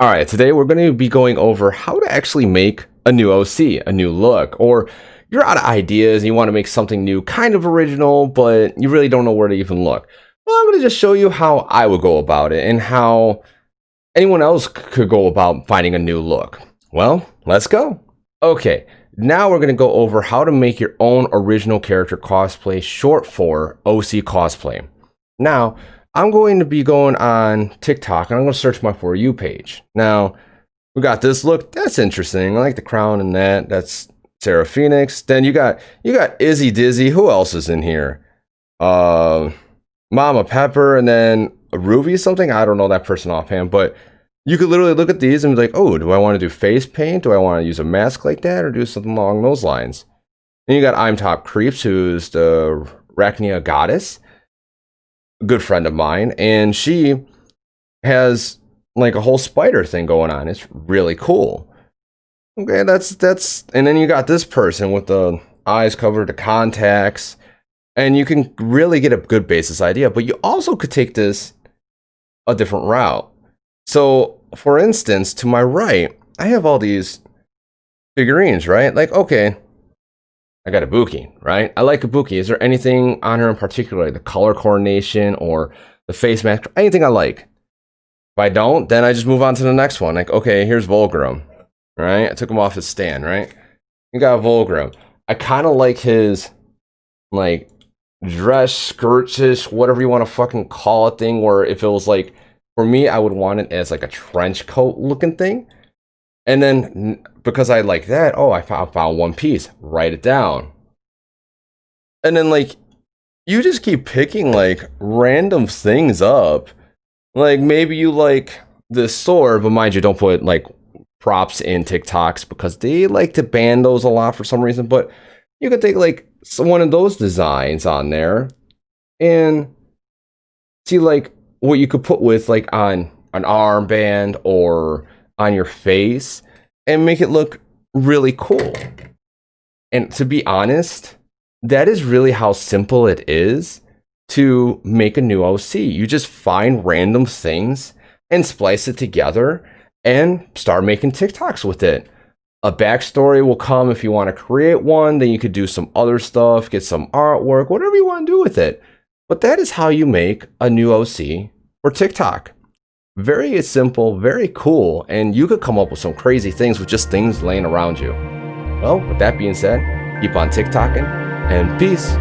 All right, today we're going to be going over how to actually make a new OC, a new look, or you're out of ideas and you want to make something new, kind of original, but you really don't know where to even look. Well, I'm going to just show you how I would go about it and how anyone else could go about finding a new look. Well, let's go. Okay, now we're going to go over how to make your own original character cosplay, short for OCCOSPLAY. Now, I'm going to be going on TikTok and I'm going to search my For You page. Now, we got this look. That's interesting. I like the crown and that. That's Sarah Phoenix. Then you got Izzy Dizzy. Who else is in here? Mama Pepper, and then Ruby something. I don't know that person offhand, but you could literally look at these and be like, oh, do I want to do face paint? Do I want to use a mask like that or do something along those lines? Then you got I'm Top Creeps, who's the Rachnia goddess, a good friend of mine, and she has like a whole spider thing going on. It's really cool. Okay, that's and then you got this person with the eyes covered, the contacts, and you can really get a good basis idea, but you also could take this a different route. So, for instance, to my right, I have all these figurines, right? Like, okay, I got Ibuki, right? I like Ibuki. Is there anything on her in particular, like the color coordination or the face mask, anything I like? If I don't, then I just move on to the next one. Like, okay, here's Volgrim, right? I took him off his stand, right? You got Volgrim. I kind of like his, like, dress, skirtish, whatever you want to fucking call it thing, where if it was like, for me, I would want it as like a trench coat looking thing. And then because I like that, oh, I found one piece, write it down. And then like, you just keep picking like random things up. Like maybe you like this sword, but mind you, don't put like props in TikToks because they like to ban those a lot for some reason. But you could take like one of those designs on there and see like what you could put with like on an armband or on your face and make it look really cool. And to be honest, that is really how simple it is to make a new OC. You just find random things and splice it together and start making TikToks with it. A backstory will come if you want to create one, then you could do some other stuff, get some artwork, whatever you want to do with it. But that is how you make a new OC for TikTok. Very simple, very cool, and you could come up with some crazy things with just things laying around you. Well, with that being said, keep on TikToking, and peace.